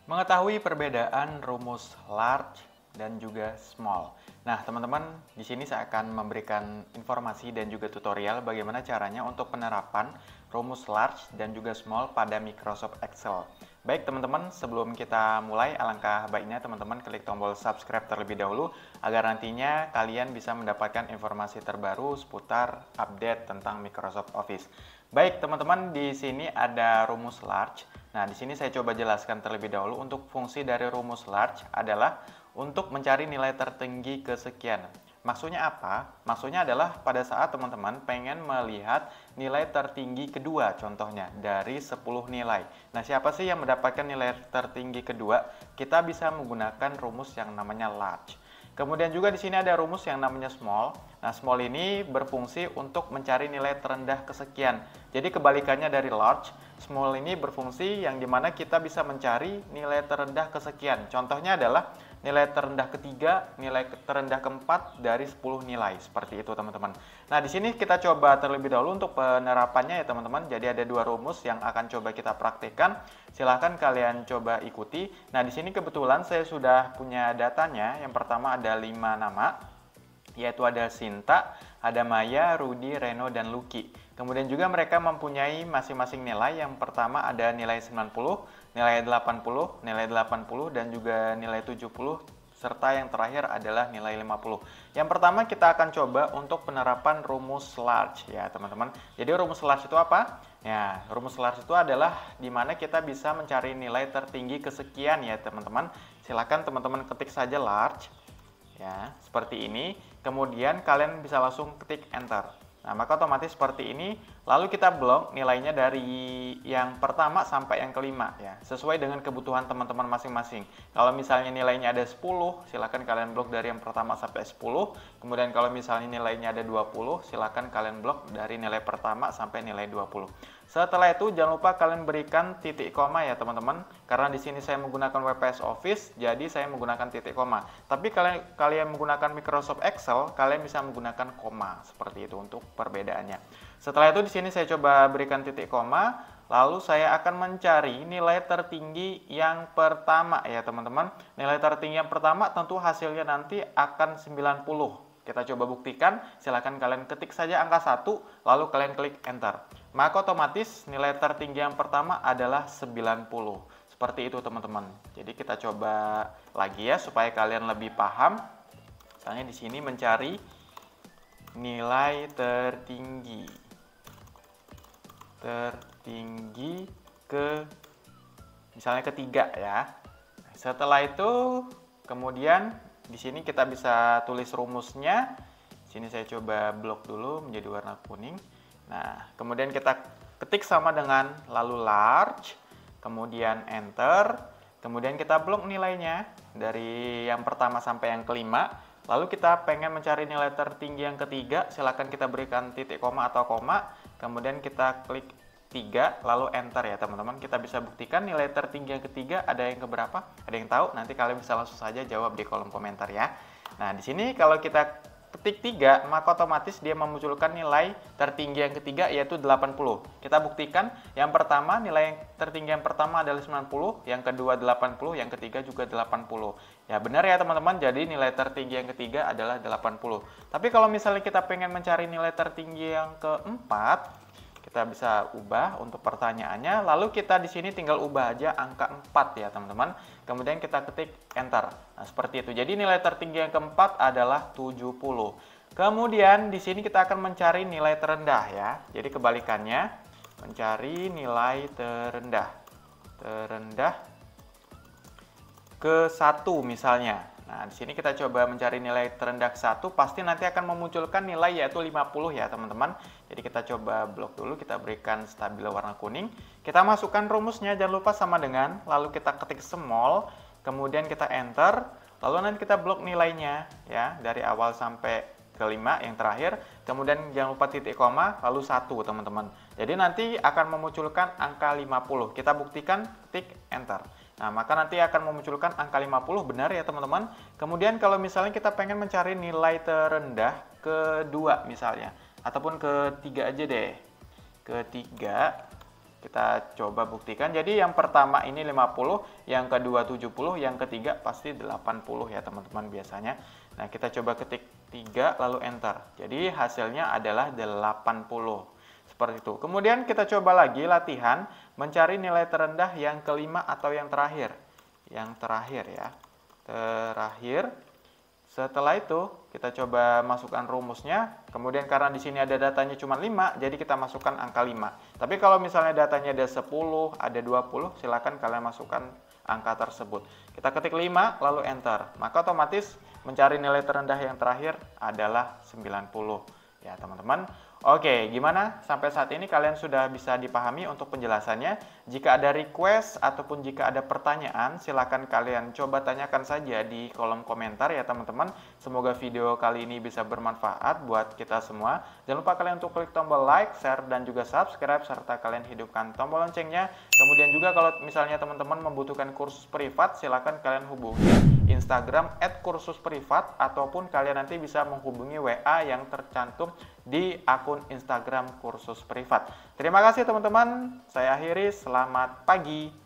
Mengetahui perbedaan rumus large dan juga small. Nah, teman-teman, di sini saya akan memberikan informasi dan juga tutorial bagaimana caranya untuk penerapan rumus large dan juga small pada Microsoft Excel. Baik, teman-teman, sebelum kita mulai, alangkah baiknya teman-teman klik tombol subscribe terlebih dahulu agar nantinya kalian bisa mendapatkan informasi terbaru seputar update tentang Microsoft Office. Baik, teman-teman, di sini ada rumus large. Nah, di sini saya coba jelaskan terlebih dahulu. Untuk fungsi dari rumus large adalah untuk mencari nilai tertinggi kesekian. Maksudnya apa? Maksudnya adalah pada saat teman-teman pengen melihat nilai tertinggi kedua, contohnya dari 10 nilai. Nah, siapa sih yang mendapatkan nilai tertinggi kedua? Kita bisa menggunakan rumus yang namanya large. Kemudian juga di sini ada rumus yang namanya small. Nah, small ini berfungsi untuk mencari nilai terendah kesekian. Jadi kebalikannya dari large, small ini berfungsi yang dimana kita bisa mencari nilai terendah kesekian. Contohnya adalah nilai terendah ketiga, nilai terendah keempat dari 10 nilai. Seperti itu, teman-teman. Nah, di sini kita coba terlebih dahulu untuk penerapannya ya, teman-teman. Jadi ada dua rumus yang akan coba kita praktekkan. Silahkan kalian coba ikuti. Nah, di sini kebetulan saya sudah punya datanya. Yang pertama ada 5 nama, yaitu ada Sinta, ada Maya, Rudy, Reno, dan Lucky. Kemudian juga mereka mempunyai masing-masing nilai. Yang pertama ada nilai 90, nilai 80, nilai 80, dan juga nilai 70, serta yang terakhir adalah nilai 50. Yang pertama kita akan coba untuk penerapan rumus large ya, teman-teman. Jadi rumus large itu apa? Ya, rumus large itu adalah di mana kita bisa mencari nilai tertinggi kesekian ya, teman-teman. Silakan teman-teman ketik saja large. Ya, seperti ini. Kemudian kalian bisa langsung ketik enter. Nah, maka otomatis seperti ini. Lalu kita blok nilainya dari yang pertama sampai yang kelima ya, sesuai dengan kebutuhan teman-teman masing-masing. Kalau misalnya nilainya ada 10, silakan kalian blok dari yang pertama sampai 10. Kemudian kalau misalnya nilainya ada 20, silakan kalian blok dari nilai pertama sampai nilai 20. Setelah itu jangan lupa kalian berikan titik koma ya, teman-teman. Karena di sini saya menggunakan WPS Office, jadi saya menggunakan titik koma. Tapi kalian menggunakan Microsoft Excel, kalian bisa menggunakan koma. Seperti itu untuk perbedaannya. Setelah itu di sini saya coba berikan titik koma, lalu saya akan mencari nilai tertinggi yang pertama ya, teman-teman. Nilai tertinggi yang pertama tentu hasilnya nanti akan 90. Kita coba buktikan, silakan kalian ketik saja angka 1, lalu kalian klik enter. Maka otomatis nilai tertinggi yang pertama adalah 90. Seperti itu, teman-teman. Jadi kita coba lagi ya supaya kalian lebih paham. Misalnya di sini mencari nilai tertinggi ke misalnya ketiga ya. Setelah itu kemudian di sini kita bisa tulis rumusnya. Di sini saya coba blok dulu menjadi warna kuning. Nah, kemudian kita ketik sama dengan lalu large, kemudian enter, kemudian kita blok nilainya dari yang pertama sampai yang kelima. Lalu kita pengen mencari nilai tertinggi yang ketiga, silakan kita berikan titik koma atau koma, kemudian kita klik 3, lalu enter ya, teman-teman. Kita bisa buktikan nilai tertinggi yang ketiga ada yang keberapa? Ada yang tahu? Nanti kalian bisa langsung saja jawab di kolom komentar ya. Nah, di sini kalau kita ketik 3, maka otomatis dia memunculkan nilai tertinggi yang ketiga yaitu 80. Kita buktikan yang pertama, nilai yang tertinggi yang pertama adalah 90, yang kedua 80, yang ketiga juga 80. Ya benar ya, teman-teman, jadi nilai tertinggi yang ketiga adalah 80. Tapi kalau misalnya kita pengen mencari nilai tertinggi yang keempat, kita bisa ubah untuk pertanyaannya, lalu kita di sini tinggal ubah aja angka 4 ya, teman-teman. Kemudian kita ketik enter. Nah, seperti itu. Jadi nilai tertinggi yang keempat adalah 70. Kemudian di sini kita akan mencari nilai terendah ya. Jadi kebalikannya, mencari nilai terendah ke 1 misalnya. Nah, di sini kita coba mencari nilai terendah ke 1, pasti nanti akan memunculkan nilai yaitu 50 ya, teman-teman. Jadi kita coba blok dulu, kita berikan stabilo warna kuning. Kita masukkan rumusnya, jangan lupa sama dengan, lalu kita ketik small, kemudian kita enter, lalu nanti kita blok nilainya ya, dari awal sampai kelima yang terakhir, kemudian jangan lupa titik koma, lalu 1, teman-teman. Jadi nanti akan memunculkan angka 50. Kita buktikan, ketik enter. Nah, maka nanti akan memunculkan angka 50, benar ya, teman-teman. Kemudian kalau misalnya kita pengen mencari nilai terendah kedua misalnya, ataupun ketiga aja deh. Ketiga, Kita coba buktikan. Jadi yang pertama ini 50, yang kedua 70, yang ketiga pasti 80 ya teman-teman biasanya. Nah, kita coba ketik 3 lalu enter. Jadi hasilnya adalah 80. Seperti itu. Kemudian kita coba lagi latihan mencari nilai terendah yang kelima atau yang terakhir. Yang terakhir ya. Terakhir. Setelah itu, kita coba masukkan rumusnya. Kemudian karena di sini ada datanya cuma 5, jadi kita masukkan angka 5. Tapi kalau misalnya datanya ada 10, ada 20, silakan kalian masukkan angka tersebut. Kita ketik 5, lalu enter. Maka otomatis mencari nilai terendah yang terakhir adalah 90. Ya, teman-teman. Oke, gimana? Sampai saat ini kalian sudah bisa dipahami untuk penjelasannya. Jika ada request ataupun jika ada pertanyaan, silakan kalian coba tanyakan saja di kolom komentar ya teman-teman. Semoga video kali ini bisa bermanfaat buat kita semua. Jangan lupa kalian untuk klik tombol like, share, dan juga subscribe, serta kalian hidupkan tombol loncengnya. Kemudian juga kalau misalnya teman-teman membutuhkan kursus privat, silakan kalian hubungi Instagram @kursusprivat, ataupun kalian nanti bisa menghubungi WA yang tercantum di akun Instagram kursus privat. Terima kasih teman-teman. Saya akhiri. Selamat pagi.